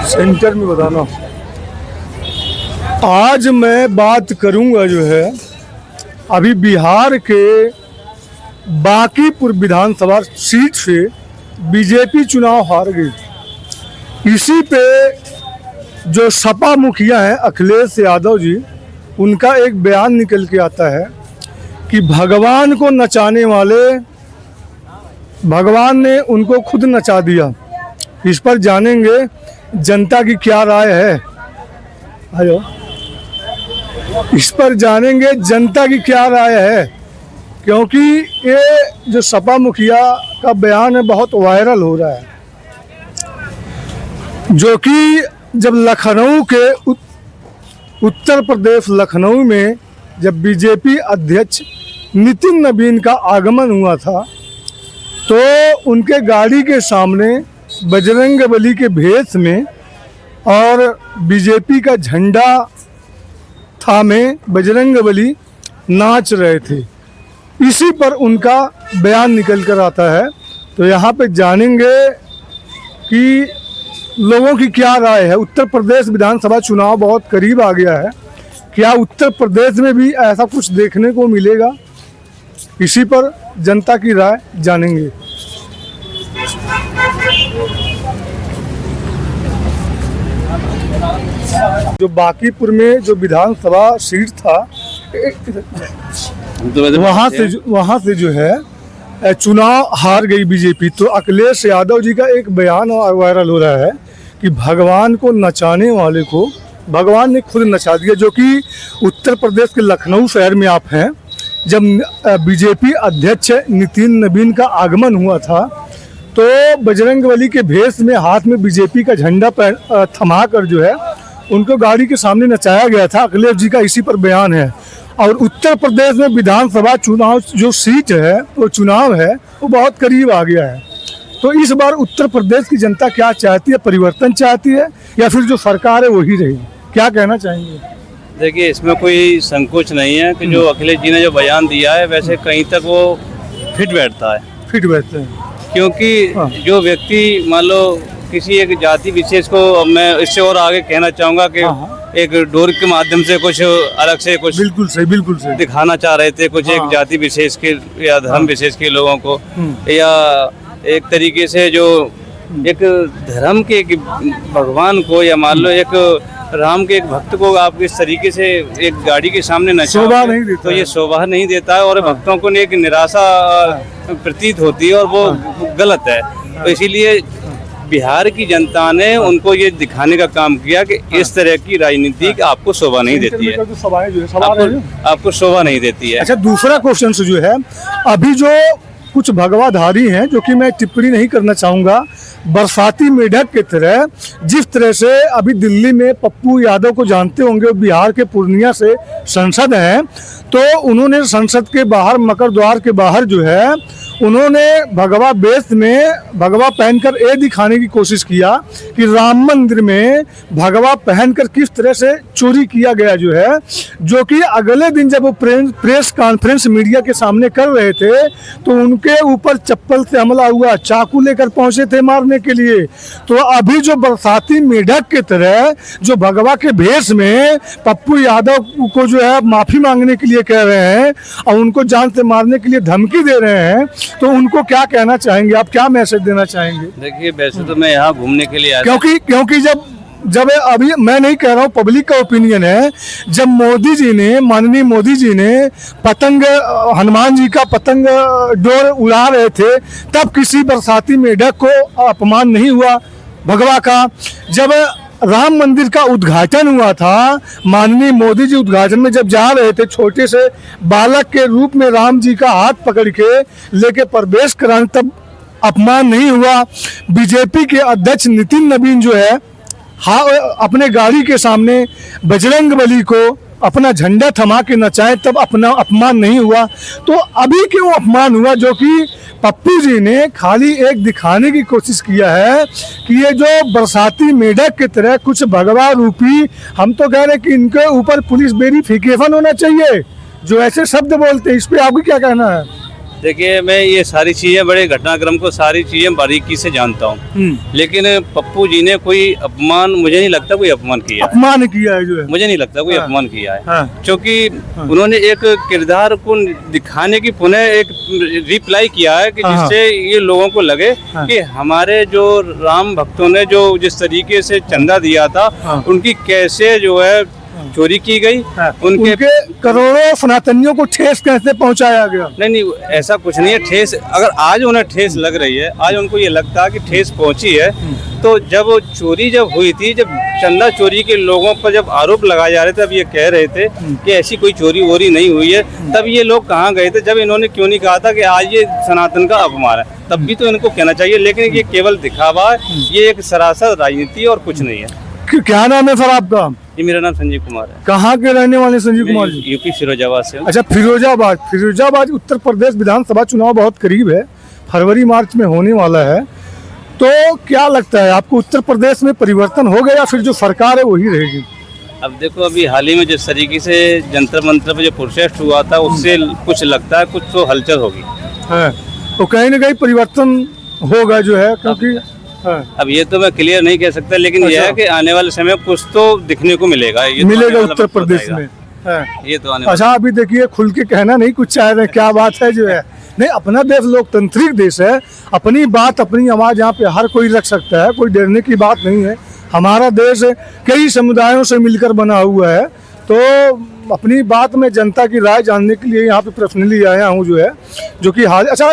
Centre में बताना। आज मैं बात करूंगा जो है अभी बिहार के बांकीपुर विधानसभा सीट से बीजेपी चुनाव हार गई। इसी पे जो सपा मुखिया हैं अखिलेश यादव जी, उनका एक बयान निकल के आता है कि भगवान को नचाने वाले भगवान ने उनको खुद नचा दिया। इस पर जानेंगे जनता की क्या राय है। आयो, इस पर जानेंगे जनता की क्या राय है, क्योंकि ये जो सपा मुखिया का बयान है बहुत वायरल हो रहा है। जो कि जब लखनऊ के उत्तर प्रदेश लखनऊ में जब बीजेपी अध्यक्ष नितिन नवीन का आगमन हुआ था, तो उनके गाड़ी के सामने बजरंगबली के भेष में और बीजेपी का झंडा थामे बजरंगबली नाच रहे थे। इसी पर उनका बयान निकल कर आता है। तो यहाँ पे जानेंगे कि लोगों की क्या राय है। उत्तर प्रदेश विधानसभा चुनाव बहुत करीब आ गया है, क्या उत्तर प्रदेश में भी ऐसा कुछ देखने को मिलेगा? इसी पर जनता की राय जानेंगे। जो बांकीपुर में जो विधानसभा सीट था, वहाँ से जो है चुनाव हार गई बीजेपी। तो अखिलेश यादव जी का एक बयान वायरल हो रहा है कि भगवान को नचाने वाले को भगवान ने खुद नचा दिया। जो कि उत्तर प्रदेश के लखनऊ शहर में आप हैं, जब बीजेपी अध्यक्ष नितिन नवीन का आगमन हुआ था, तो बजरंगबली के भेष में हाथ में बीजेपी का झंडा थमा कर जो है उनको गाड़ी के सामने नचाया गया था। अखिलेश जी का इसी पर बयान है। और उत्तर प्रदेश में विधानसभा चुनाव जो सीट है, वो चुनाव है, वो बहुत करीब आ गया है। तो इस बार उत्तर प्रदेश की जनता क्या चाहती है? परिवर्तन चाहती है या फिर जो सरकार है वही रहेगी? क्या कहना चाहेंगे? देखिए, इसमें कोई संकोच नहीं है कि जो अखिलेश जी ने जो बयान दिया है वैसे कहीं तक वो फिट बैठता है। फिट बैठते हैं क्योंकि जो व्यक्ति मान लो किसी एक जाति विशेष को, मैं इससे और आगे कहना चाहूँगा कि एक डोर के माध्यम से कुछ अलग से कुछ बिल्कुल सही दिखाना चाह रहे थे कुछ एक जाति विशेष के या धर्म विशेष के लोगों को, या एक तरीके से जो एक धर्म के भगवान को या मान लो एक राम के एक भक्त को आप इस तरीके से एक गाड़ी के सामने शोभा नहीं देता, तो ये शोभा नहीं देता है और भक्तों को एक निराशा प्रतीत होती है और वो गलत है। तो इसीलिए बिहार की जनता ने उनको ये दिखाने का काम किया कि इस तरह की राजनीति आपको शोभा नहीं देती है, आपको शोभा नहीं देती है। अच्छा, दूसरा क्वेश्चन से जो है अभी जो कुछ भगवाधारी हैं, जो कि मैं टिप्पणी नहीं करना चाहूँगा, बरसाती मेढक की तरह, जिस तरह से अभी दिल्ली में पप्पू यादव को जानते होंगे, बिहार के पूर्णिया से सांसद हैं, तो उन्होंने संसद के बाहर मकर द्वार के बाहर जो है उन्होंने भगवा वेश में भगवा पहनकर ये दिखाने की कोशिश किया कि राम मंदिर में भगवा पहनकर किस तरह से चोरी किया गया जो है। जो कि अगले दिन जब वो प्रेस कॉन्फ्रेंस मीडिया के सामने कर रहे थे, तो उनके ऊपर चप्पल से हमला हुआ, चाकू लेकर पहुंचे थे मारने के लिए। तो अभी जो बरसाती मेढक की तरह जो भगवा के भेष में पप्पू यादव को जो है माफी मांगने के लिए कह रहे हैं और उनको जान से मारने के लिए धमकी दे रहे हैं, तो उनको क्या कहना चाहेंगे? आप क्या मैसेज देना चाहेंगे? देखिए, वैसे तो मैं यहाँ घूमने के लिए आया, क्योंकि जब अभी मैं नहीं कह रहा हूँ, पब्लिक का ओपिनियन है, जब माननीय मोदी जी ने पतंग, हनुमान जी का पतंग डोर उड़ा रहे थे, तब किसी बरसाती मेढक को अपमान नहीं हुआ भगवा का। जब राम मंदिर का उद्घाटन हुआ था, माननीय मोदी जी उद्घाटन में जब जा रहे थे, छोटे से बालक के रूप में राम जी का हाथ पकड़ के लेके प्रवेश कराने, तब अपमान नहीं हुआ। बीजेपी के अध्यक्ष नितिन नवीन जो है अपने गाड़ी के सामने बजरंगबली को अपना झंडा थमा के नचाए, तब अपना अपमान नहीं हुआ। तो अभी क्यों अपमान हुआ? जो कि पप्पू जी ने खाली एक दिखाने की कोशिश किया है कि ये जो बरसाती मेढक की तरह कुछ भगवा रूपी, हम तो कह रहे कि इनके ऊपर पुलिस वेरिफिकेशन होना चाहिए जो ऐसे शब्द बोलते हैं। इस पे आपको क्या कहना है? देखिए, मैं ये सारी चीज़ें, बड़े घटनाक्रम को सारी चीज़ें बारीकी से जानता हूँ, लेकिन पप्पू जी ने कोई अपमान, मुझे नहीं लगता कोई अपमान किया है। अपमान किया है जो है, मुझे नहीं लगता कोई अपमान किया है, हाँ। क्योंकि उन्होंने एक किरदार को दिखाने की पुनः एक रिप्लाई किया है कि जिससे ये लोगों को लगे कि हमारे जो राम भक्तों ने जो जिस तरीके से चंदा दिया था, उनकी कैसे जो है चोरी की गई, उनके करोड़ों सनातनियों को ठेस कैसे पहुंचाया गया। नहीं, ऐसा कुछ नहीं है। ठेस अगर आज उन्हें ठेस लग रही है, आज उनको ये लगता है कि ठेस पहुंची है, तो जब चोरी जब हुई थी, जब चंदा चोरी के लोगों पर जब आरोप लगाए जा रहे थे, अब ये कह रहे थे कि ऐसी कोई चोरी वोरी नहीं हुई है, तब ये लोग कहाँ गए थे? जब इन्होंने क्यों नहीं कहा था कि आज ये सनातन का अपमान है, तब भी तो इनको कहना चाहिए। लेकिन ये केवल दिखावा है, ये एक सरासर राजनीति और कुछ नहीं है। क्या नाम है सर आपका? जी, मेरा नाम संजीव कुमार है। कहाँ के रहने वाले संजीव कुमार जी? यूपी फिरोजाबाद से। अच्छा, फिरोजाबाद उत्तर प्रदेश विधानसभा चुनाव बहुत करीब है, फरवरी मार्च में होने वाला है, तो क्या लगता है आपको उत्तर प्रदेश में परिवर्तन हो गया या फिर जो सरकार है वही रहेगी? अब देखो, अभी हाल ही में जिस तरीके से जंतर मंतर पे जो प्रोटेस्ट हुआ था, उससे कुछ लगता है कुछ तो हलचल होगी है, तो कहीं ना कहीं परिवर्तन होगा जो है, क्योंकि अब ये तो मैं क्लियर नहीं कह सकता, लेकिन यह है कि आने वाले समय कुछ तो दिखने को मिलेगा, ये मिलेगा उत्तर प्रदेश में। ये तो आने अच्छा, अभी देखिए, खुल के कहना नहीं कुछ चाह रहे, क्या बात है जो है। नहीं, अपना देश लोकतांत्रिक देश है, अपनी बात अपनी आवाज यहाँ पे हर कोई रख सकता है, कोई डरने की बात नहीं है। हमारा देश कई समुदायों से मिलकर बना हुआ है, तो अपनी बात में जनता की राय जानने के लिए यहाँ पे पर्सनली आया हूँ जो है, जो कि हाल। अच्छा,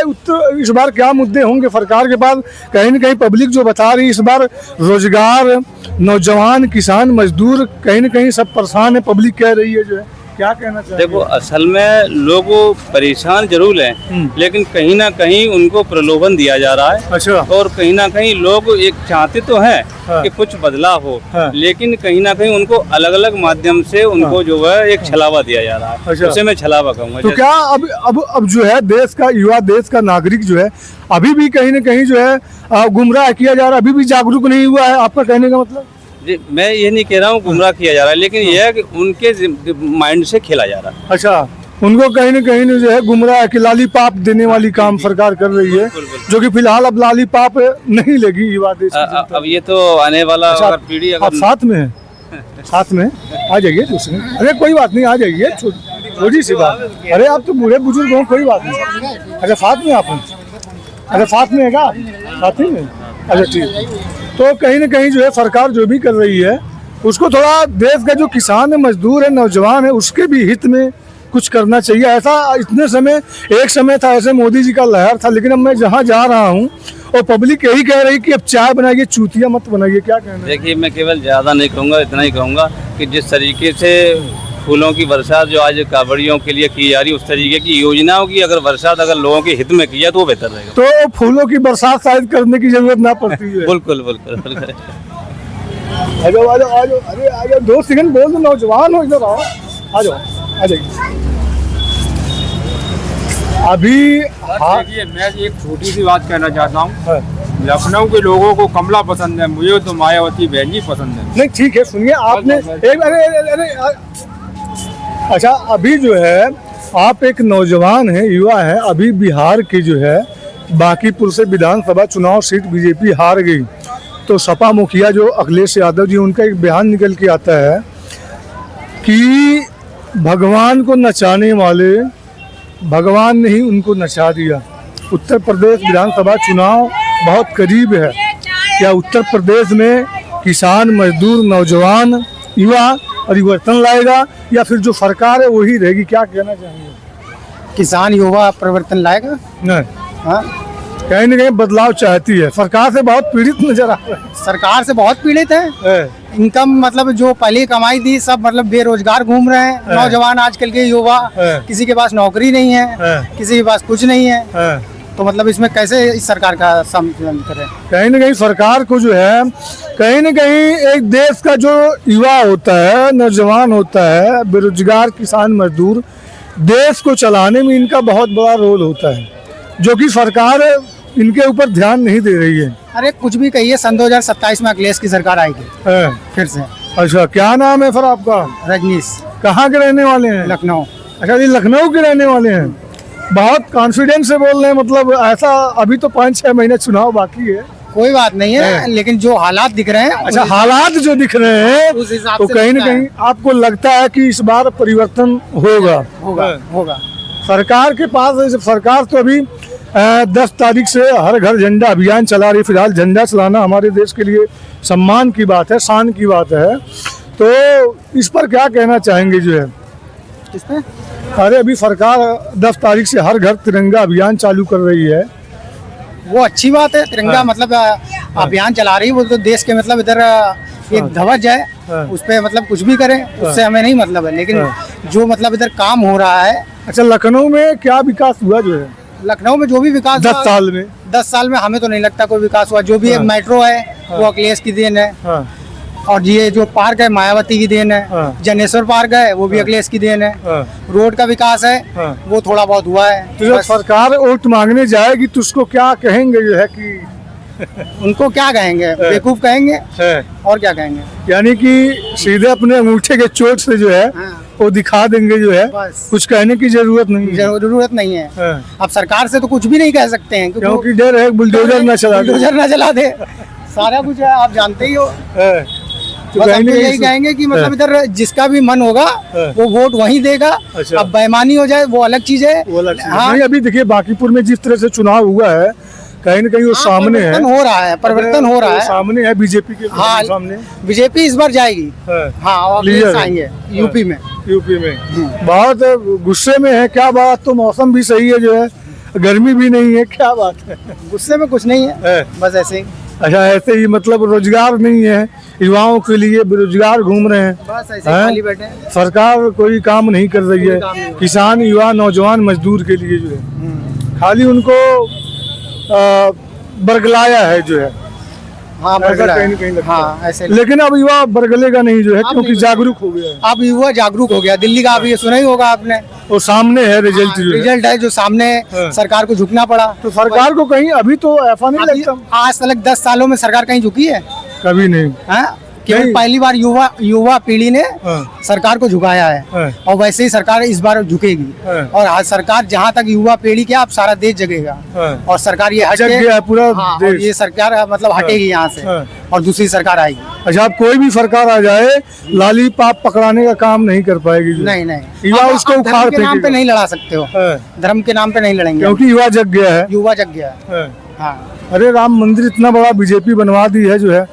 इस बार क्या मुद्दे होंगे सरकार के पास? कहीं न कहीं पब्लिक जो बता रही है इस बार रोजगार, नौजवान, किसान, मजदूर, कहीं न कहीं सब परेशान है, पब्लिक कह रही है जो है, क्या कहना चाहिए? देखो, असल में लोग परेशान जरूर हैं, लेकिन कहीं ना कहीं उनको प्रलोभन दिया जा रहा है। अच्छा। और कहीं ना कहीं लोग एक चाहते तो हैं कि कुछ बदलाव हो, लेकिन कहीं ना कहीं उनको अलग अलग माध्यम से उनको जो है एक छलावा दिया जा रहा है। अच्छा। उसे मैं छलावा कहूँगा। तो क्या अब जो है देश का युवा, देश का नागरिक जो है अभी भी कहीं ना कहीं जो है गुमराह किया जा रहा है, अभी भी जागरूक नहीं हुआ है, आपका कहने का मतलब? जी, मैं ये नहीं कह रहा हूँ गुमराह किया जा रहा है, लेकिन यह है कि उनके माइंड से खेला जा रहा है। अच्छा, उनको कहीं न कहीं जो है गुमराह की लालीपाप देने वाली काम सरकार कर रही है, जो कि फिलहाल अब लालीपाप नहीं लगी युवा देश की जनता। अब ये तो आने वाला अगर पीढ़ी, अगर आप साथ में हैं, साथ में आ जाइए दूसरे। अरे कोई बात नहीं, आ जाइए, छोटी सी बात। अरे आप तो बूढ़े बुजुर्ग हो, कोई बात नहीं। अच्छा, साथ में आप हैं? अच्छा, साथ में है क्या? साथ ही में? अच्छा, ठीक। तो कहीं ना कहीं जो है सरकार जो भी कर रही है उसको थोड़ा देश का जो किसान है, मजदूर है, नौजवान है, उसके भी हित में कुछ करना चाहिए। ऐसा इतने समय, एक समय था ऐसे मोदी जी का लहर था, लेकिन अब मैं जहाँ जा रहा हूँ और पब्लिक यही कह रही कि अब चाय बनाइए, चूतिया मत बनाइए, क्या कहना? देखिए, मैं केवल ज़्यादा नहीं कहूँगा, इतना ही कहूँगा कि जिस तरीके से फूलों की बरसात जो आज कांवड़ियों के लिए की जा रही है, उस तरीके की योजनाओं की अगर बरसात अगर लोगों के हित में की जाए तो वो बेहतर रहेगा। तो फूलों की बरसात शायद करने की जरूरत ना पड़ती है। बिल्कुल बिल्कुल। आ जाओ, अरे आ जाओ, 2 सेकंड बोल दो, नौजवान हो, इधर आओ, आ जाओ, आ जाइए। अभी देखिए, मैं एक छोटी सी बात कहना चाहता हूँ। लखनऊ के लोगों को कमला पसंद है, मुझे तो मायावती बहन जी पसंद है। नहीं, ठीक है, सुनिए आपने एक, अरे अच्छा, अभी जो है आप एक नौजवान है, युवा है, अभी बिहार की जो है बांकीपुर से विधानसभा चुनाव सीट बीजेपी हार गई, तो सपा मुखिया जो अखिलेश यादव जी, उनका एक बयान निकल के आता है कि भगवान को नचाने वाले भगवान ने ही उनको नचा दिया। उत्तर प्रदेश विधानसभा चुनाव बहुत करीब है, क्या उत्तर प्रदेश में किसान, मजदूर, नौजवान, युवा परिवर्तन लाएगा या फिर जो सरकार है वही रहेगी? क्या कहना चाहेंगे? किसान युवा परिवर्तन लाएगा। नहीं, हाँ, कहीं ना कहीं बदलाव चाहती है, सरकार से बहुत पीड़ित नजर आ रहा है। सरकार से बहुत पीड़ित है। इनकम मतलब जो पहले कमाई थी सब मतलब बेरोजगार घूम रहे हैं नौजवान, आजकल के युवा, किसी के पास नौकरी नहीं है, किसी के पास कुछ नहीं है, तो मतलब इसमें कैसे इस सरकार का सम्मान करें? कहीं ना कहीं सरकार को जो है, कहीं ना कहीं एक देश का जो युवा होता है, नौजवान होता है, बेरोजगार, किसान, मजदूर, देश को चलाने में इनका बहुत बड़ा रोल होता है, जो कि सरकार इनके ऊपर ध्यान नहीं दे रही है। अरे कुछ भी कहिए, सन 2027 में अखिलेश की सरकार आएगी फिर से। अच्छा, क्या नाम है फिर आपका? रजनीश। कहाँ के रहने वाले हैं? लखनऊ। अच्छा, ये लखनऊ के रहने वाले हैं। बहुत कॉन्फिडेंस से बोल रहे हैं, मतलब ऐसा अभी तो 5-6 महीने चुनाव बाकी है। कोई बात नहीं है, लेकिन जो हालात दिख रहे हैं अच्छा, हालात जो दिख रहे हैं उस हिसाब तो से कहीं न लगता है। कहीं आपको लगता है कि इस बार परिवर्तन होगा। होगा। सरकार के पास, सरकार तो अभी 10 तारीख से हर घर झंडा अभियान चला रही। फिलहाल झंडा चलाना हमारे देश के लिए सम्मान की बात है, शान की बात है। तो इस पर क्या कहना चाहेंगे जो है? किसमें? अरे अभी सरकार 10 तारीख से हर घर तिरंगा अभियान चालू कर रही है। वो अच्छी बात है, तिरंगा मतलब अभियान चला रही है। वो तो देश के मतलब इधर एक ध्वज है, उस पे मतलब कुछ भी करें उससे हमें नहीं मतलब है, लेकिन जो मतलब इधर काम हो रहा है। अच्छा, लखनऊ में क्या विकास हुआ जो है लखनऊ में जो भी विकास 10 साल में? 10 साल में हमें तो नहीं लगता कोई विकास हुआ। जो भी एक मेट्रो है वो अखिलेश की देन है, हाँ, और ये जो पार्क है मायावती की देन है, जनेश्वर पार्क है वो भी अखिलेश की देन है। हाँ। रोड का विकास है वो थोड़ा बहुत हुआ है। तो जब बस सरकार वोट मांगने जाएगी तो उसको क्या कहेंगे जो है कि उनको क्या कहेंगे, बेवकूफ कहेंगे है, और क्या कहेंगे। यानी कि सीधे अपने अंगूठे के चोट से जो है वो दिखा देंगे जो है, बस कुछ कहने की जरूरत नहीं है। जरूरत नहीं है। हाँ। अब सरकार से तो कुछ भी नहीं कह सकते हैं क्योंकि डर है बुलडोजर न चला दे। बुलडोजर ना चला दे, सारा कुछ है, आप जानते ही हो। है। तो बस कहीं हम न तो कहीं यही कहेंगे कि मतलब इधर जिसका भी मन होगा वो वोट वहीं देगा। अच्छा। अब बेईमानी हो जाए वो अलग चीज है। वो अलग चीज़ है। हाँ, नहीं, अभी देखिए बांकीपुर में जिस तरह से चुनाव हुआ है, कहीं न कहीं वो सामने है, परिवर्तन हो रहा है, परिवर्तन हो रहा वो है। सामने है बीजेपी के हाँ, सामने बीजेपी इस बार जाएगी। है। हाँ, और Clear अखिलेश है। आएंगे यूपी में। यूपी में बहुत गुस्से में है। क्या बात, तो मौसम भी सही है जो है, गर्मी भी नहीं है, क्या बात है? गुस्से में कुछ नहीं है, है। बस ऐसे ही। अच्छा, ऐसे ही मतलब रोजगार नहीं है युवाओं के लिए, बेरोजगार घूम रहे हैं। बस ऐसे ही हैं? खाली बैठे हैं। सरकार कोई काम नहीं कर रही है कोई काम नहीं। किसान, युवा, नौजवान, मजदूर के लिए जो है, खाली उनको बरगलाया है जो है। हाँ, ऐसा बरगला कहीं न है। कहीं लगता हाँ, है। ऐसे। लेकिन अब युवा बरगलेगा नहीं जो है, अब क्योंकि नहीं जागरूक हो गया है। अब युवा जागरूक हो गया। दिल्ली का आप ये सुना ही होगा आपने, वो सामने है रिजल्ट जो है। रिजल्ट है जो सामने हाँ। सरकार को झुकना पड़ा। तो सरकार को कहीं अभी तो ऐसा नहीं अभी लगता, आज तक 10 सालों में सरकार कहीं झुकी है? कभी नहीं। हाँ? केवल नहीं। पहली बार युवा पीढ़ी ने हाँ। सरकार को झुकाया है, हाँ। और वैसे ही सरकार इस बार झुकेगी। हाँ। और आज सरकार जहाँ तक युवा पीढ़ी के, अब सारा देश जगेगा। हाँ। और सरकार ये हट जग के, गया है पूरा हाँ, देश। और ये सरकार मतलब हटेगी यहाँ से, हाँ। और दूसरी सरकार आएगी। अच्छा, अब कोई भी सरकार आ जाए लाली पाप पकड़ाने का काम नहीं कर पाएगी जो। नहीं नहीं, युवा अब उसको धर्म उखाड़ के नाम पे फेंकेगा। नहीं लड़ा सकते हो, है। धर्म के नाम पे नहीं लड़ेंगे, क्योंकि युवा जग गया है। युवा जग गया है। है। हाँ, अरे राम मंदिर इतना बड़ा बीजेपी बनवा दी है जो है।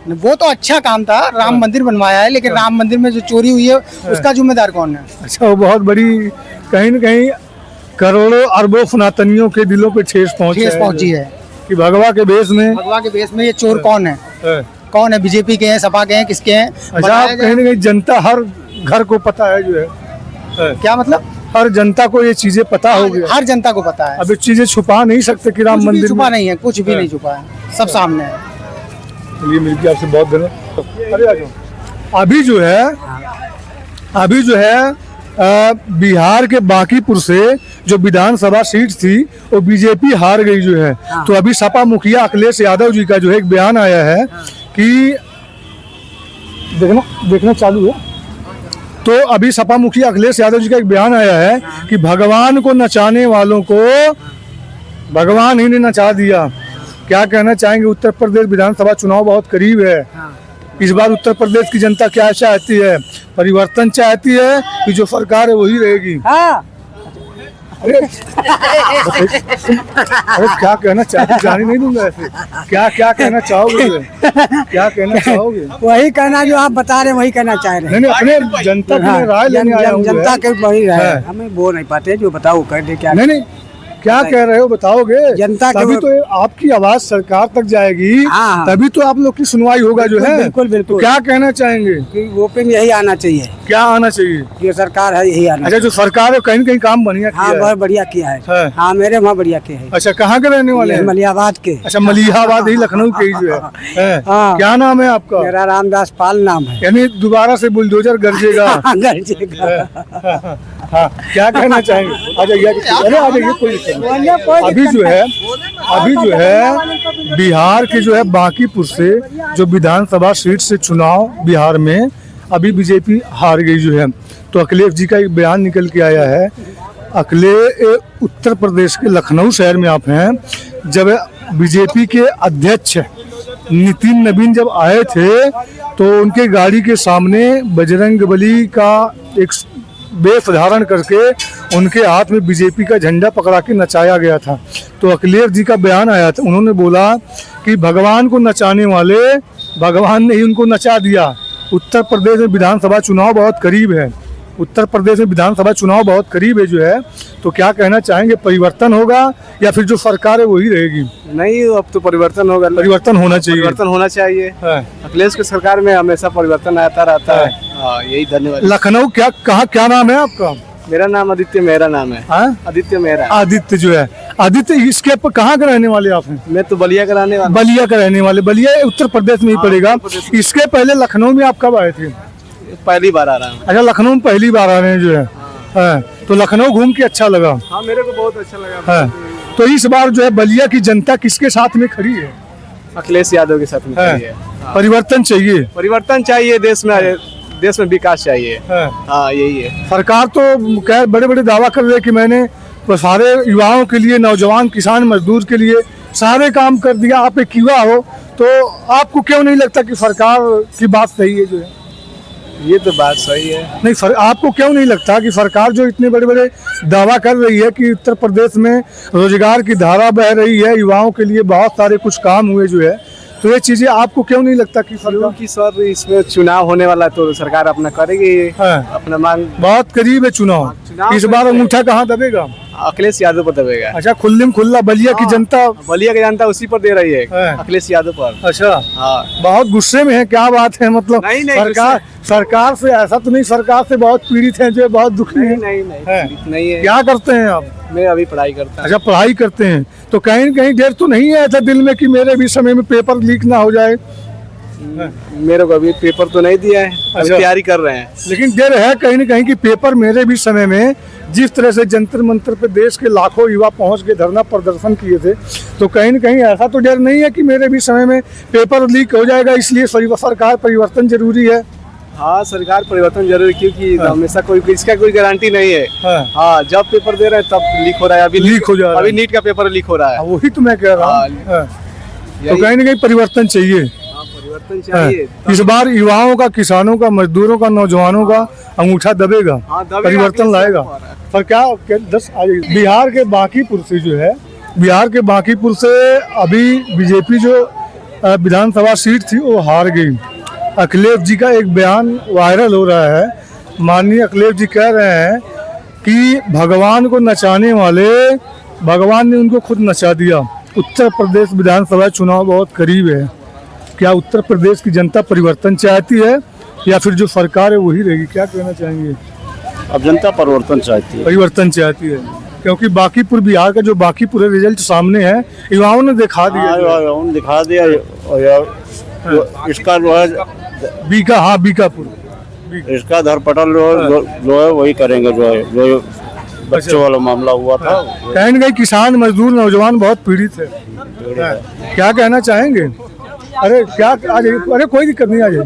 वो तो अच्छा काम था, राम मंदिर बनवाया है, लेकिन राम मंदिर में जो चोरी हुई है उसका जिम्मेदार कौन है? अच्छा, वो बहुत बड़ी कहीं न कहीं करोड़ों अरबों सनातनियों के दिलों पे ठेस पहुंची है कि भगवा के भेष में भगवा के बेस में ये चोर कौन है? है। कौन है? बीजेपी के हैं, सपा के हैं, किसके हैं? अच्छा, बताया कहीं जाए। न कहीं जनता हर घर को पता है जो है। क्या मतलब? हर जनता को ये चीजें पता हो गया। हर जनता को पता है। अब ये चीजें छुपा नहीं सकते कि राम कुछ भी मंदिर छुपा में। नहीं है, कुछ भी हाँ। नहीं छुपा है, सब सामने है। चलिए, मिलकर आपसे बहुत धन्यवाद। अरे आ जाओ। अभी जो है बिहार के बांकीपुर से जो विधानसभा सीट थी वो बीजेपी हार गई जो है। तो अभी सपा मुखिया अखिलेश यादव जी का जो है एक बयान आया है कि देखना चालू है। तो अभी सपा मुखिया अखिलेश यादव जी का एक बयान आया है कि भगवान को नचाने वालों को भगवान ही ने नचा दिया। क्या कहना चाहेंगे? उत्तर प्रदेश विधानसभा चुनाव बहुत करीब है। इस बार उत्तर प्रदेश की जनता क्या चाहती है? परिवर्तन चाहती है कि जो सरकार है वही रहेगी? अरे क्या कहना चाहते? जाने नहीं दूंगा ऐसे। क्या कहना चाहोगे? क्या कहना चाहोगे? वही कहना जो आप बता रहे हैं वही कहना चाह रहे हैं। नहीं, अपने जनता की राय लेने आया हूँ जो है। जनता के वही रहे, है। हमें बोल नहीं पाते, जो बताओ कर दे क्या। नहीं, क्या कह रहे हो बताओगे? जनता के तभी तो आपकी आवाज सरकार तक जाएगी, हाँ। तभी तो आप लोग की सुनवाई होगा जो है। बिल्कुल, बिल्कुल। तो क्या कहना चाहेंगे? कि वोटिंग यही आना चाहिए, क्या आना चाहिए? ये सरकार है यही आना अच्छा, जो सरकार है कहीं न कहीं काम बढ़िया चाहिए। हाँ, किया है। बहुत बढ़िया किया है। है। हाँ, मेरे वहाँ बढ़िया किया है। अच्छा, कहाँ के रहने वाले हैं? मलियाबाद के। अच्छा, मलिहाबाद ही लखनऊ के ही जो है। हाँ। क्या नाम है आपका? मेरा रामदास पाल नाम है। यानी दोबारा से बुलडोजर गरजेगा। गरजेगा। हाँ, क्या कहना चाहेंगे? आ जाइए, अरे आ जाइए, कोई दिक्कत नहीं। अभी जो है बिहार के जो है बांकीपुर से जो विधानसभा सीट से चुनाव बिहार में अभी बीजेपी हार गई जो है। तो अखिलेश जी का एक बयान निकल के आया है। उत्तर प्रदेश के लखनऊ शहर में आप हैं। जब बीजेपी के अध्यक्ष नितिन नवीन जब आए थे तो उनके गाड़ी के सामने बजरंगबली का एक वेश धारण करके उनके हाथ में बीजेपी का झंडा पकड़ा के नचाया गया था। तो अखिलेश जी का बयान आया था, उन्होंने बोला कि भगवान को नचाने वाले भगवान ने ही उनको नचा दिया। उत्तर प्रदेश में विधानसभा चुनाव बहुत करीब है, उत्तर प्रदेश में विधानसभा चुनाव बहुत करीब है जो है, तो क्या कहना चाहेंगे, परिवर्तन होगा या फिर जो सरकार है वही रहेगी? नहीं, अब तो परिवर्तन होगा, परिवर्तन होना चाहिए, परिवर्तन होना चाहिए। अखिलेश की सरकार में हमेशा परिवर्तन आता रहता है। हाँ, यही धन्यवाद। लखनऊ क्या नाम है आपका? मेरा नाम आदित्य मेहरा नाम है। आदित्य मेहरा। आदित्य जो है, आदित्य इसके कहाँ के रहने वाले आप हैं? मैं तो बलिया का रहने वाला। बलिया का रहने वाले, बलिया उत्तर प्रदेश में ही पड़ेगा। इसके पहले लखनऊ में आप कब आए थे? पहली बार आ रहा हूँ। अच्छा, लखनऊ में पहली बार आ रहे हैं जो है। तो लखनऊ घूम के अच्छा लगा? हाँ, मेरे को बहुत अच्छा लगा। तो इस बार जो है बलिया की जनता किसके साथ में खड़ी है? अखिलेश यादव के साथ में खड़ी है। परिवर्तन चाहिए, परिवर्तन चाहिए, देश में विकास चाहिए। हाँ, यही है। सरकार तो कह बड़े बड़े दावा कर रहे हैं कि मैंने सारे युवाओं के लिए, नौजवान, किसान, मजदूर के लिए सारे काम कर दिया। आप एक युवा हो तो आपको क्यों नहीं लगता कि सरकार की बात सही है जो है? ये तो बात सही है। नहीं, आपको क्यों नहीं लगता कि सरकार जो इतने बड़े बड़े दावा कर रही है कि उत्तर प्रदेश में रोजगार की धारा बह रही है, युवाओं के लिए बहुत सारे कुछ काम हुए जो है, तो ये चीजें आपको क्यों नहीं लगता कि सरकार की सर इसमें चुनाव होने वाला है तो सरकार अपना करेगी। अपना मांग बहुत करीब है चुनाव। इस बार अंगूठा कहाँ दबेगा? अखिलेश यादव पर दबेगा। अच्छा, खुल्लम खुल्ला बलिया की जनता, बलिया की जनता उसी पर दे रही है, अखिलेश यादव पर। अच्छा, बहुत गुस्से में है, क्या बात है? मतलब सरकार से ऐसा तो नहीं, सरकार से बहुत पीड़ित हैं जो बहुत दुखी हैं? नहीं है। क्या करते हैं आप? मैं अभी पढ़ाई करता हूँ। अच्छा, पढ़ाई करते हैं, तो कहीं न कहीं डर तो नहीं है ऐसा दिल में कि मेरे भी समय में पेपर लीक ना हो जाए? मेरे को अभी पेपर तो नहीं दिया है, अभी तैयारी कर रहे हैं, लेकिन डर है कहीं न कहीं कि पेपर मेरे भी समय में, जिस तरह से जंतर मंतर पे देश के लाखों युवा पहुंच के धरना प्रदर्शन किए थे, तो कहीं न कहीं ऐसा तो डर नहीं है कि मेरे भी समय में पेपर लीक हो जाएगा, इसलिए सरकार परिवर्तन जरूरी है? हाँ, सरकार परिवर्तन जरूरी, क्योंकि हमेशा इसका कोई गारंटी नहीं है। हाँ, जब पेपर दे रहे हैं तब लीक हो रहा है। अभी लीक हो जा रहा है, अभी नीट का पेपर लीक हो रहा है। वही तो मैं कह रहा हूँ। तो कहीं न कहीं परिवर्तन चाहिए। परिवर्तन चाहिए। इस बार युवाओं का, किसानों का, मजदूरों का, नौजवानों का अंगूठा दबेगा, परिवर्तन लाएगा। पर क्या बिहार के बांकीपुर से जो है, बिहार के बांकीपुर से अभी बीजेपी जो विधानसभा सीट थी वो हार गई। अखिलेश जी का एक बयान वायरल हो रहा है। माननीय अखिलेश जी कह रहे हैं कि भगवान को नचाने वाले भगवान ने उनको खुद नचा दिया। उत्तर प्रदेश विधानसभा चुनाव बहुत करीब है। क्या उत्तर प्रदेश की जनता परिवर्तन चाहती है या फिर जो सरकार है वही रहेगी? क्या कहना चाहेंगे? अब जनता परिवर्तन चाहती है। परिवर्तन चाहती है, क्योंकि बांकीपुर, बिहार का जो बांकीपुर है, रिजल्ट सामने है, युवाओं ने दिखा दिया। इसका जो है बीकापुर, इसका धरपटल जो है वही करेंगे, जो बच्चों वाला मामला हुआ था। कहीं न कहीं किसान, मजदूर, नौजवान बहुत पीड़ित है। क्या कहना चाहेंगे? अरे क्या, अरे कोई दिक्कत नहीं, आ जाए।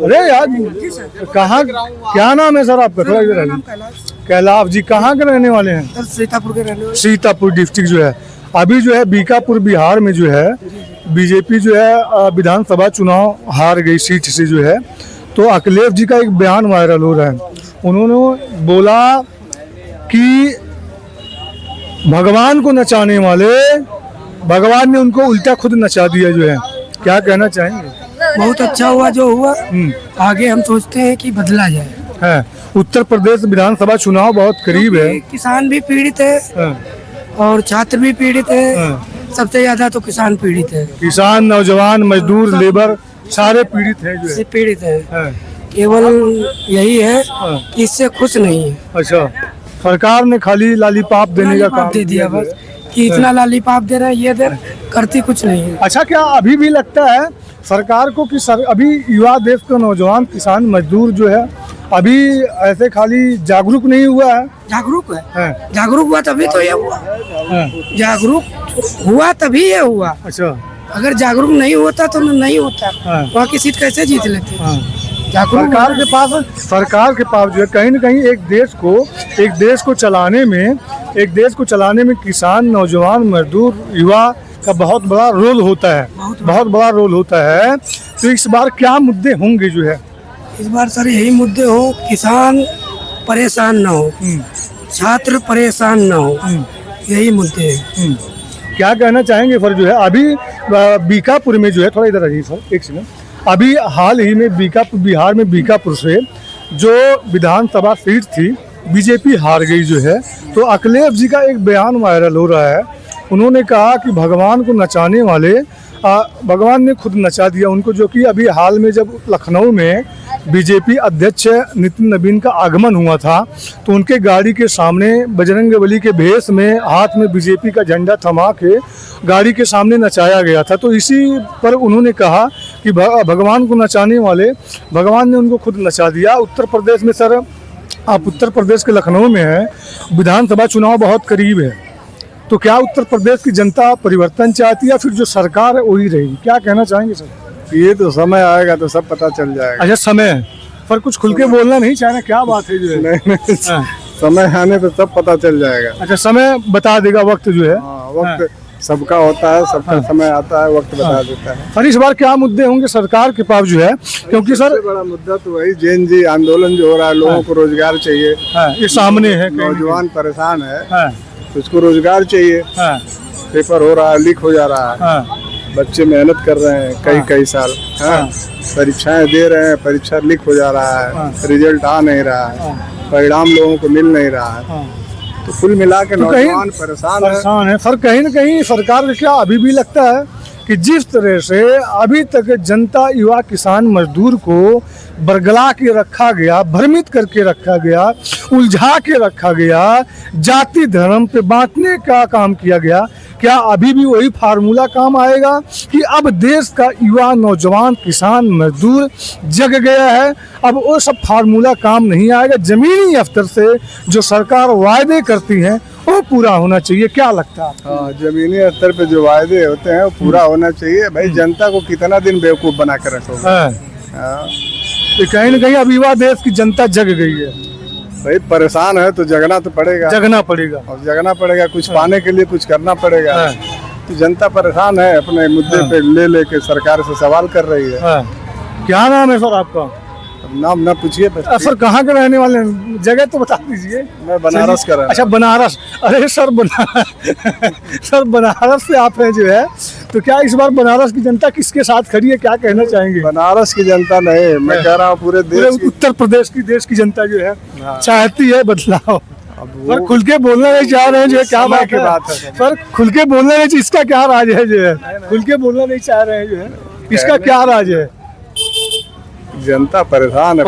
अरे यार, कहाँ, क्या नाम है सर आपका? थोड़ा इधर आइए। कैलाश जी, कहाँ के रहने वाले हैं? सीतापुर के रहने वाले। सीतापुर डिस्ट्रिक्ट जो है, अभी जो है बीकापुर बिहार में जो है बीजेपी जो है विधानसभा चुनाव हार गई सीट से जो है। तो अखिलेश जी का एक बयान वायरल हो रहा है। उन्होंने बोला कि भगवान को नचाने वाले भगवान ने उनको उल्टा खुद नचा दिया जो है। क्या कहना चाहेंगे? बहुत अच्छा हुआ जो हुआ, आगे हम सोचते हैं कि बदला जाए। है, उत्तर प्रदेश विधानसभा चुनाव बहुत करीब है। किसान भी पीड़ित है और छात्र भी पीड़ित है। सबसे ज्यादा तो किसान पीड़ित है। किसान, नौजवान, मजदूर, लेबर सारे पीड़ित है जो है। पीड़ित है। केवल यही है कि इससे खुश नहीं है। अच्छा, सरकार ने खाली लालीपाप देने का काम दे दिया बस, कि इतना लालीपाप दे रहे हैं, ये दे, करती कुछ नहीं है। अच्छा, क्या अभी भी लगता है सरकार को कि अभी युवा, देश का नौजवान, किसान, मजदूर जो है अभी ऐसे खाली जागरूक नहीं हुआ है? जागरूक है। जागरूक हुआ तभी तो ये हुआ। जागरूक हुआ तभी ये हुआ। अच्छा, अगर जागरूक नहीं होता तो नहीं होता। वहाँ की सीट कैसे जीत लेते? सरकार के पास जो है कहीं न कहीं एक देश को एक देश को चलाने में किसान, नौजवान, मजदूर, युवा का बहुत बड़ा रोल होता है, बहुत बड़ा रोल होता है। तो इस बार क्या मुद्दे होंगे जो है? इस बार सर यही मुद्दे हो, किसान परेशान ना हो, छात्र परेशान ना हो, यही मुद्दे हैं। क्या कहना चाहेंगे सर जो है अभी बीकापुर में जो है, थोड़ा इधर आइए सर एक सेकंड, अभी हाल ही में बिहार में बीकापुर से जो विधानसभा सीट थी बीजेपी हार गई जो है, तो अखिलेश जी का एक बयान वायरल हो रहा है। उन्होंने कहा कि भगवान को नचाने वाले भगवान ने खुद नचा दिया उनको, जो कि अभी हाल में जब लखनऊ में बीजेपी अध्यक्ष नितिन नवीन का आगमन हुआ था तो उनके गाड़ी के सामने बजरंगबली के भेष में हाथ में बीजेपी का झंडा थमा के गाड़ी के सामने नचाया गया था। तो इसी पर उन्होंने कहा कि भगवान को नचाने वाले भगवान ने उनको खुद नचा दिया। उत्तर प्रदेश में सर, आप उत्तर प्रदेश के लखनऊ में हैं, विधानसभा चुनाव बहुत करीब है, तो क्या उत्तर प्रदेश की जनता परिवर्तन चाहती है या फिर जो सरकार है वही रहेगी? क्या कहना चाहेंगे सर? ये तो समय आएगा तो सब पता चल जाएगा। अच्छा समय है, पर कुछ खुल के बोलना नहीं चाह रहे, क्या बात है जो है? नहीं, समय आने पे सब पता चल जाएगा। अच्छा समय बता देगा वक्त जो है? वक्त सबका होता है, सबका समय आता है, वक्त बता देता है। सर इस बार क्या मुद्दे होंगे सरकार के पास जो है? क्योंकि सर सबसे बड़ा मुद्दा तो वही जेन जी आंदोलन जो हो रहा है, लोगों को रोजगार चाहिए, ये सामने है, नौजवान परेशान है, उसको रोजगार चाहिए। पेपर हो रहा है, लीक हो जा रहा है, बच्चे मेहनत कर रहे हैं कई साल, परीक्षाएं दे रहे हैं, परीक्षा लीक हो जा रहा है, रिजल्ट आ नहीं रहा है, परिणाम लोगों को मिल नहीं रहा है, तो कुल मिला के नौजवान परेशान है। सर कहीं न कहीं सरकार को क्या अभी भी लगता है कि जिस तरह से अभी तक जनता, युवा, किसान, मजदूर को बरगला के रखा गया, भ्रमित करके रखा गया, उलझा के रखा गया, जाति धर्म पे बांटने का काम किया गया, क्या अभी भी वही फार्मूला काम आएगा कि अब देश का युवा, नौजवान, किसान, मजदूर जग गया है, अब वो सब फार्मूला काम नहीं आएगा? जमीनी स्तर से जो सरकार वायदे करती हैं वो पूरा होना चाहिए, क्या लगता है? हाँ, जमीनी स्तर पे जो वायदे होते हैं वो पूरा होना चाहिए। भाई जनता को कितना दिन बेवकूफ बना कर रखोगे? तो कहीं न कहीं अब युवा देश की जनता जग गई है। भाई परेशान है तो जगना तो पड़ेगा, और जगना पड़ेगा, कुछ पाने के लिए कुछ करना पड़ेगा। तो जनता परेशान है, अपने मुद्दे पे लेके सरकार से सवाल कर रही है। क्या नाम है सर आपका? नाम ना पूछिए। सर कहाँ के रहने वाले हैं, जगह तो बता दीजिए। मैं बनारस का रहने। अच्छा बनारस, अरे सर सर बनारस से आप हैं जो है, तो क्या इस बार बनारस की जनता किसके साथ खड़ी है, क्या कहना चाहेंगे? बनारस की जनता नहीं, मैं कह रहा हूँ पूरे उत्तर प्रदेश की देश की जनता जो है चाहती है बदलाव। सर खुल के बोलना नहीं चाह रहे हैं जो है, क्या बात है सर? खुल के बोलना नहीं, इसका क्या राज है जो है? खुल के बोलना नहीं चाह रहे हैं जो है, इसका क्या राज है? जनता परेशान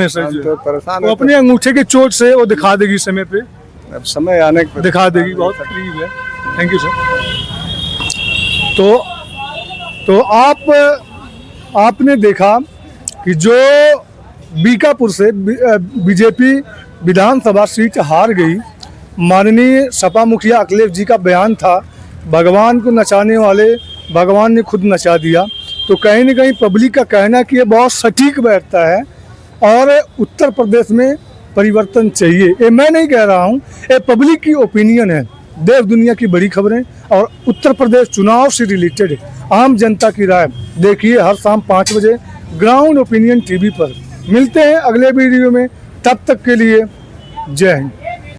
है सर, तो परेशान वो अपने अंगूठे के चोट से वो दिखा देगी समय पे, अब समय आने पर दिखा देगी, बहुत करीब है। Thank you sir. तो आपने देखा कि जो बीकापुर से बीजेपी विधानसभा सीट हार गई, माननीय सपा मुखिया अखिलेश जी का बयान था, भगवान को नचाने वाले भगवान ने खुद नचा दिया। तो कहीं न कहीं पब्लिक का कहना कि ये बहुत सटीक बैठता है और उत्तर प्रदेश में परिवर्तन चाहिए। ये मैं नहीं कह रहा हूँ, ये पब्लिक की ओपिनियन है। देश दुनिया की बड़ी खबरें और उत्तर प्रदेश चुनाव से रिलेटेड आम जनता की राय देखिए हर शाम 5 बजे ग्राउंड ओपिनियन टीवी पर। मिलते हैं अगले वीडियो में, तब तक के लिए जय हिंद।